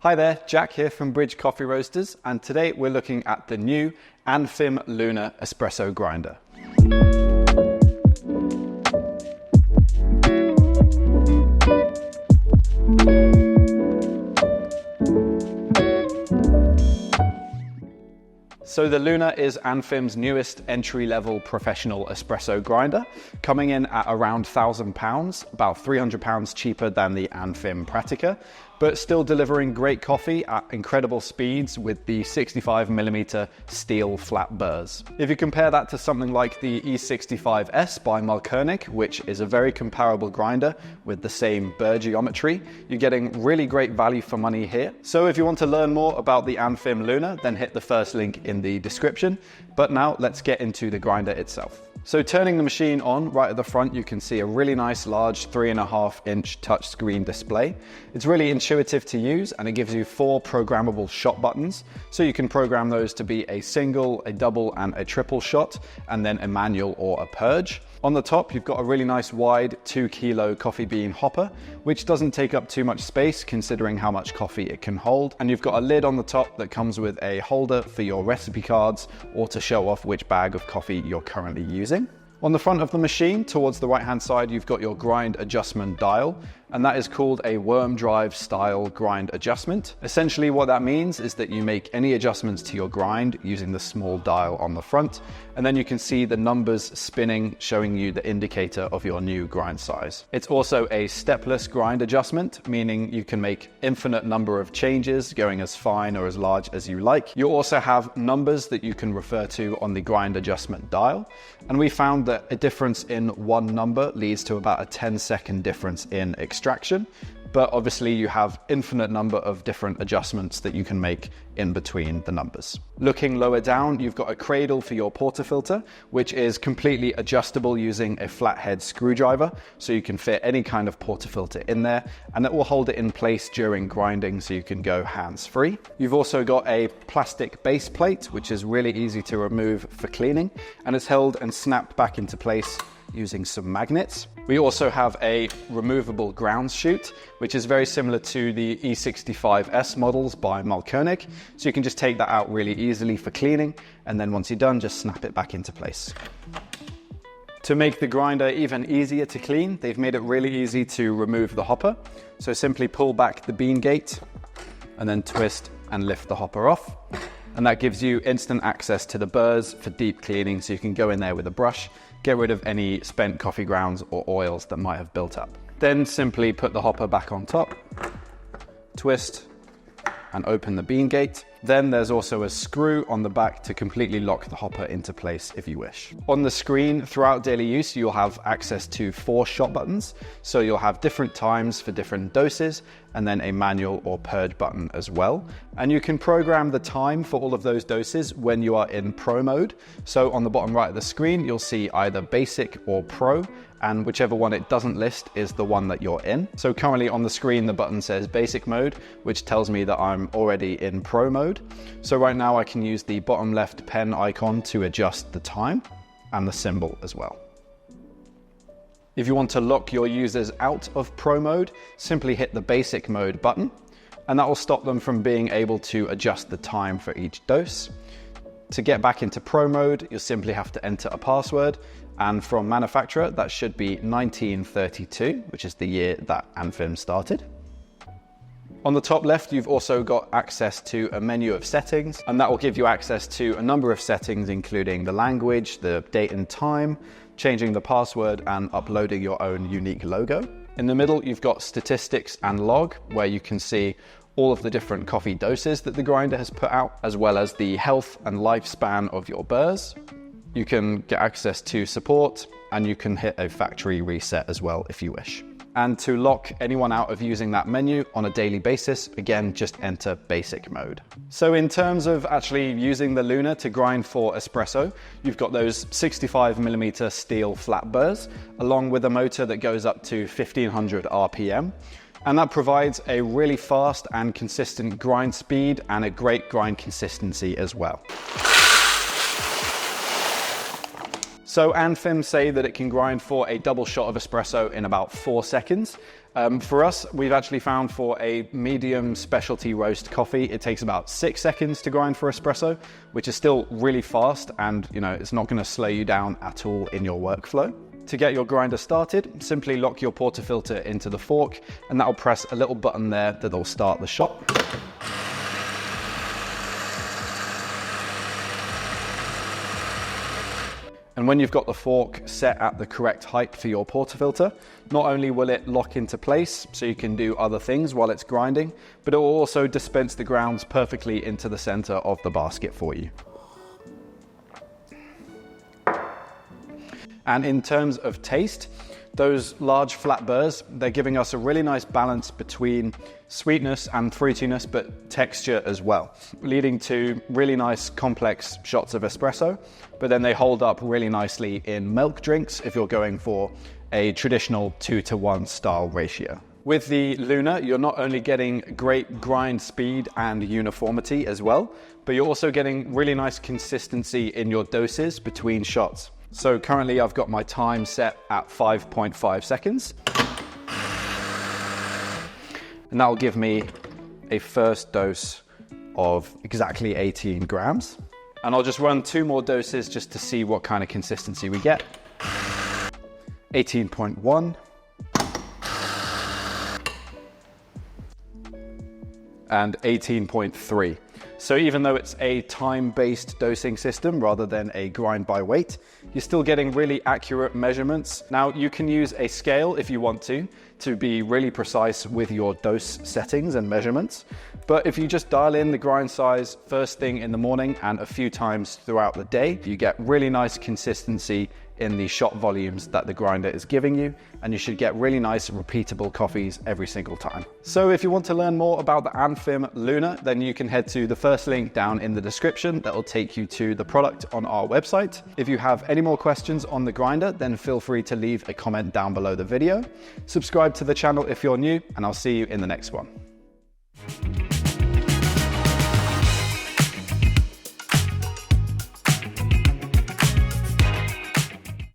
Hi there, Jack here from Bridge Coffee Roasters, and today we're looking at the new Anfim Luna espresso grinder. So the Luna is Anfim's newest entry-level professional espresso grinder, coming in at around £1,000, about £300 cheaper than the Anfim Pratica, but still delivering great coffee at incredible speeds with the 65mm steel flat burrs. If you compare that to something like the E65S by Malkonik, which is a very comparable grinder with the same burr geometry, you're getting really great value for money here. So if you want to learn more about the Anfim Luna, then hit the first link in the description. But now let's get into the grinder itself. So turning the machine on, right at the front, you can see a really nice large 3.5-inch touchscreen display. It's really intuitive to use, and it gives you 4 programmable shot buttons. So you can program those to be a single, a double, and a triple shot, and then a manual or a purge. On the top, you've got a really nice wide 2-kilo coffee bean hopper, which doesn't take up too much space considering how much coffee it can hold. And you've got a lid on the top that comes with a holder for your recipe cards or to show off which bag of coffee you're currently using. On the front of the machine, towards the right-hand side, you've got your grind adjustment dial, and that is called a worm drive style grind adjustment. Essentially what that means is that you make any adjustments to your grind using the small dial on the front, and then you can see the numbers spinning, showing you the indicator of your new grind size. It's also a stepless grind adjustment, meaning you can make infinite number of changes, going as fine or as large as you like. You also have numbers that you can refer to on the grind adjustment dial, and we found that a difference in one number leads to about a 10-second difference in extraction, but obviously you have infinite number of different adjustments that you can make in between the numbers. Looking lower down, you've got a cradle for your portafilter, which is completely adjustable using a flathead screwdriver, so you can fit any kind of portafilter in there, and it will hold it in place during grinding so you can go hands-free. You've also got a plastic base plate, which is really easy to remove for cleaning, and it's held and snapped back into place using some magnets. We also have a removable grounds chute, which is very similar to the E65S models by Malkonik. So you can just take that out really easily for cleaning, and then once you're done, just snap it back into place. To make the grinder even easier to clean, they've made it really easy to remove the hopper. So simply pull back the bean gate and then twist and lift the hopper off. And that gives you instant access to the burrs for deep cleaning, so you can go in there with a brush, get rid of any spent coffee grounds or oils that might have built up. Then simply put the hopper back on top, twist and open the bean gate. Then there's also a screw on the back to completely lock the hopper into place if you wish. On the screen, throughout daily use, you'll have access to 4 shot buttons. So you'll have different times for different doses, and then a manual or purge button as well. And you can program the time for all of those doses when you are in pro mode. So on the bottom right of the screen, you'll see either basic or pro, and whichever one it doesn't list is the one that you're in. So currently on the screen, the button says basic mode, which tells me that I'm already in pro mode. So right now I can use the bottom left pen icon to adjust the time and the symbol as well. If you want to lock your users out of pro mode, simply hit the basic mode button, and that will stop them from being able to adjust the time for each dose. To get back into pro mode, you'll simply have to enter a password, and from manufacturer, that should be 1932, which is the year that Anfim started. On the top left, you've also got access to a menu of settings, and that will give you access to a number of settings, including the language, the date and time, changing the password, and uploading your own unique logo. In the middle, you've got statistics and log, where you can see all of the different coffee doses that the grinder has put out, as well as the health and lifespan of your burrs. You can get access to support, and you can hit a factory reset as well if you wish. And to lock anyone out of using that menu on a daily basis, again, just enter basic mode. So in terms of actually using the Luna to grind for espresso, you've got those 65mm steel flat burrs, along with a motor that goes up to 1500 RPM. And that provides a really fast and consistent grind speed and a great grind consistency as well. So Anfim say that it can grind for a double shot of espresso in about 4 seconds, For us, we've actually found for a medium specialty roast coffee, it takes about 6 seconds to grind for espresso, which is still really fast, and it's not going to slow you down at all in your workflow. To get your grinder started, simply lock your portafilter into the fork, and that'll press a little button there that'll start the shot. And when you've got the fork set at the correct height for your portafilter, not only will it lock into place so you can do other things while it's grinding, but it will also dispense the grounds perfectly into the center of the basket for you. And in terms of taste, those large flat burrs, they're giving us a really nice balance between sweetness and fruitiness, but texture as well, leading to really nice complex shots of espresso, but then they hold up really nicely in milk drinks if you're going for a traditional 2-to-1 style ratio. With the Luna, you're not only getting great grind speed and uniformity as well, but you're also getting really nice consistency in your doses between shots. So currently I've got my time set at 5.5 seconds. And that'll give me a first dose of exactly 18 grams. And I'll just run 2 more doses just to see what kind of consistency we get. 18.1. And 18.3. So even though it's a time-based dosing system rather than a grind by weight, you're still getting really accurate measurements. Now you can use a scale if you want to be really precise with your dose settings and measurements. But if you just dial in the grind size first thing in the morning and a few times throughout the day, you get really nice consistency in the shot volumes that the grinder is giving you, and you should get really nice repeatable coffees every single time. So if you want to learn more about the Anfim Luna, then you can head to the first link down in the description that will take you to the product on our website. If you have any more questions on the grinder, then feel free to leave a comment down below the video. Subscribe to the channel if you're new, and I'll see you in the next one.